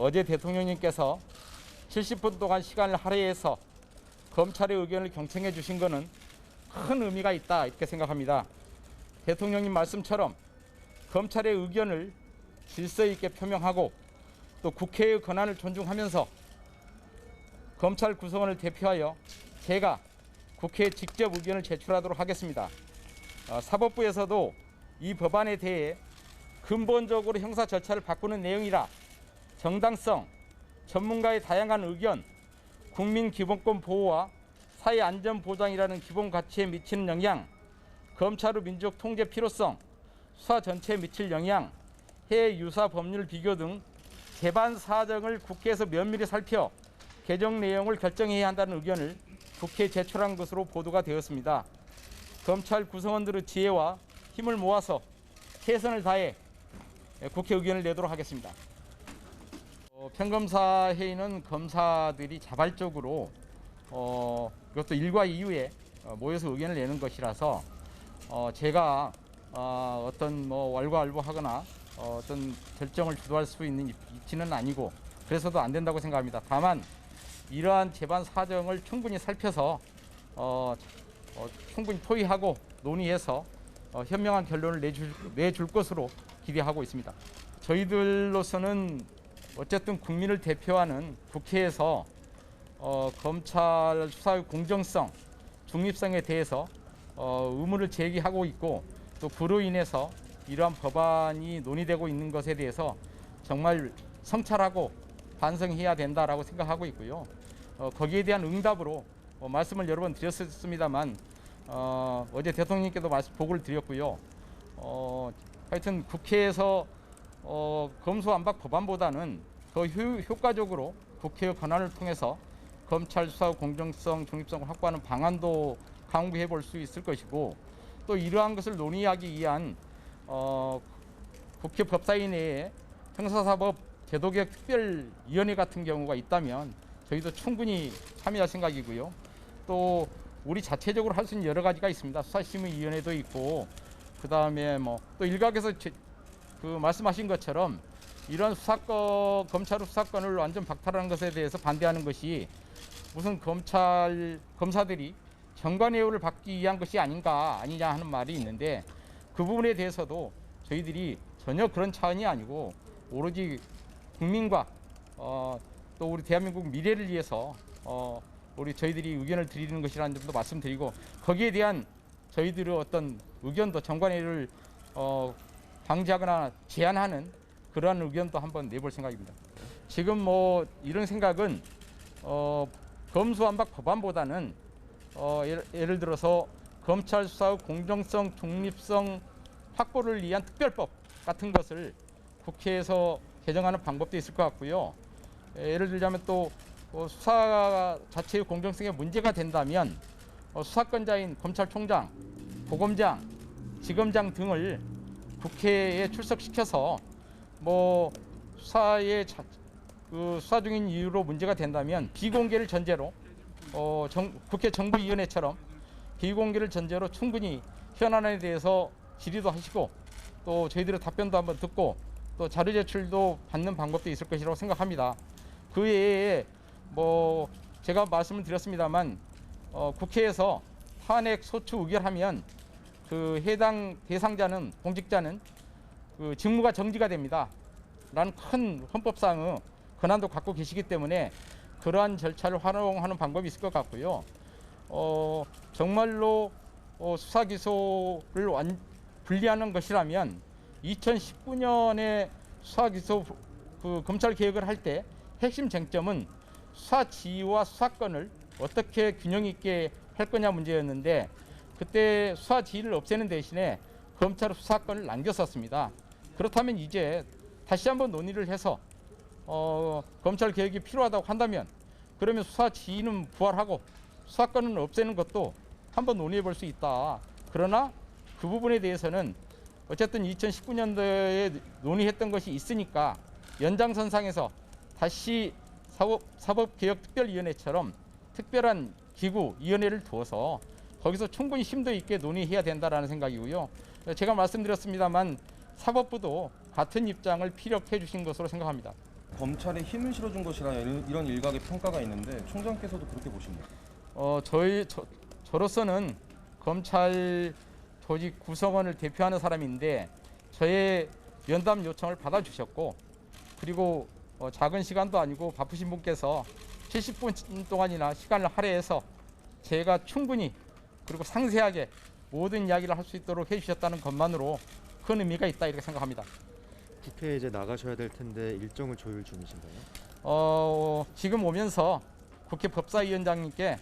어제 대통령님께서 70분 동안 시간을 할애해서 검찰의 의견을 경청해 주신 것은 큰 의미가 있다 이렇게 생각합니다. 대통령님 말씀처럼 검찰의 의견을 질서 있게 표명하고 또 국회의 권한을 존중하면서 검찰 구성원을 대표하여 제가 국회에 직접 의견을 제출하도록 하겠습니다. 사법부에서도 이 법안에 대해 근본적으로 형사 절차를 바꾸는 내용이라 정당성, 전문가의 다양한 의견, 국민 기본권 보호와 사회 안전 보장이라는 기본 가치에 미치는 영향, 검찰의 민족 통제 필요성, 수사 전체에 미칠 영향, 해외 유사 법률 비교 등 재반 사정을 국회에서 면밀히 살펴 개정 내용을 결정해야 한다는 의견을 국회에 제출한 것으로 보도가 되었습니다. 검찰 구성원들의 지혜와 힘을 모아서 최선을 다해 국회 의견을 내도록 하겠습니다. 평검사 회의는 검사들이 자발적으로 그것도 일과 이후에 모여서 의견을 내는 것이라서 제가 어떤 왈가왈부하거나 어떤 결정을 주도할 수 있는 입지는 아니고 그래서도 안 된다고 생각합니다. 다만 이러한 재반 사정을 충분히 살펴서 충분히 토의하고 논의해서 현명한 결론을 내줄 것으로 기대하고 있습니다. 저희들로서는 어쨌든 국민을 대표하는 국회에서 검찰 수사의 공정성, 중립성에 대해서 의문을 제기하고 있고 또 그로 인해서 이러한 법안이 논의되고 있는 것에 대해서 정말 성찰하고 반성해야 된다라고 생각하고 있고요. 거기에 대한 응답으로 말씀을 여러 번 드렸습니다만 어제 대통령님께도 보고를 드렸고요. 하여튼 국회에서 검수완박 법안보다는 더 효과적으로 국회의 권한을 통해서 검찰 수사 공정성, 중립성을 확보하는 방안도 강구해 볼 수 있을 것이고 또 이러한 것을 논의하기 위한 국회 법사위 내에 형사사법 제도개혁 특별위원회 같은 경우가 있다면 저희도 충분히 참여할 생각이고요. 또 우리 자체적으로 할 수 있는 여러 가지가 있습니다. 수사심의위원회도 있고 그 다음에 또 일각에서 말씀하신 것처럼 이런 검찰의 수사권을 완전 박탈하는 것에 대해서 반대하는 것이 무슨 검사들이 정관예우를 받기 위한 것이 아니냐 하는 말이 있는데 그 부분에 대해서도 저희들이 전혀 그런 차원이 아니고 오로지 국민과 또 우리 대한민국 미래를 위해서 저희들이 의견을 드리는 것이라는 점도 말씀드리고 거기에 대한 저희들의 어떤 의견도 정관예우를 방지하거나 제한하는 그러한 의견도 한번 내볼 생각입니다. 지금 이런 생각은 검수완박 법안보다는 예를 들어서 검찰 수사의 공정성, 중립성 확보를 위한 특별법 같은 것을 국회에서 개정하는 방법도 있을 것 같고요. 예를 들자면 또 수사 자체의 공정성에 문제가 된다면 수사권자인 검찰총장, 고검장, 지검장 등을 국회에 출석시켜서 수사 중인 이유로 문제가 된다면 비공개를 전제로 국회 정부위원회처럼 비공개를 전제로 충분히 현안에 대해서 질의도 하시고 또 저희들의 답변도 한번 듣고 또 자료 제출도 받는 방법도 있을 것이라고 생각합니다. 그 외에 제가 말씀을 드렸습니다만 국회에서 탄핵 소추 의결하면 그 해당 대상자는 공직자는 그 직무가 정지가 됩니다. 라는 큰 헌법상의 권한도 갖고 계시기 때문에 그러한 절차를 활용하는 방법이 있을 것 같고요. 정말로 수사 기소를 분리하는 것이라면 2019년에 수사 기소 검찰 개혁을 할 때 핵심 쟁점은 수사 지휘와 수사권을 어떻게 균형 있게 할 거냐 문제였는데 그때 수사 지휘를 없애는 대신에 검찰 수사권을 남겼었습니다. 그렇다면 이제 다시 한번 논의를 해서 검찰 개혁이 필요하다고 한다면 그러면 수사 지휘는 부활하고 수사권은 없애는 것도 한번 논의해 볼 수 있다. 그러나 그 부분에 대해서는 어쨌든 2019년도에 논의했던 것이 있으니까 연장선상에서 다시 사법개혁특별위원회처럼 특별한 기구, 위원회를 두어서 거기서 충분히 심도 있게 논의해야 된다라는 생각이고요. 제가 말씀드렸습니다만 사법부도 같은 입장을 피력해 주신 것으로 생각합니다. 검찰에 힘을 실어준 것이라 이런 일각의 평가가 있는데 총장께서도 그렇게 보십니까? 저로서는 검찰 조직 구성원을 대표하는 사람인데 저의 면담 요청을 받아주셨고, 그리고 작은 시간도 아니고 바쁘신 분께서 70분 동안이나 시간을 할애해서 제가 충분히 그리고 상세하게 모든 이야기를 할 수 있도록 해주셨다는 것만으로 큰 의미가 있다, 이렇게 생각합니다. 국회에 이제 나가셔야 될 텐데 일정을 조율 중이신가요? 지금 오면서 국회 법사위원장님께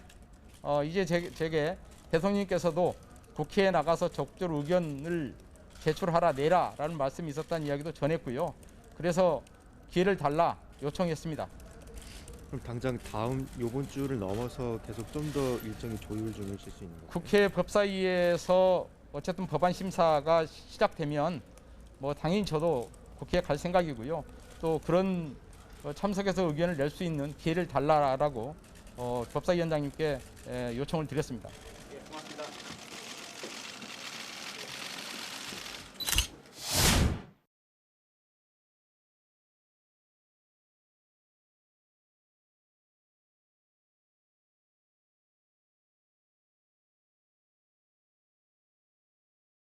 이제 제게 대통령님께서도 국회에 나가서 적극적으로 의견을 제출하라, 내라라는 말씀이 있었다는 이야기도 전했고요. 그래서 기회를 달라 요청했습니다. 그럼 당장 다음 요번 주를 넘어서 계속 좀 더 일정이 조율 중이실 수 있는 건가요? 국회 법사위에서 어쨌든 법안 심사가 시작되면 당연히 저도 국회에 갈 생각이고요. 또 그런 참석해서 의견을 낼 수 있는 기회를 달라라고 법사위원장님께 요청을 드렸습니다.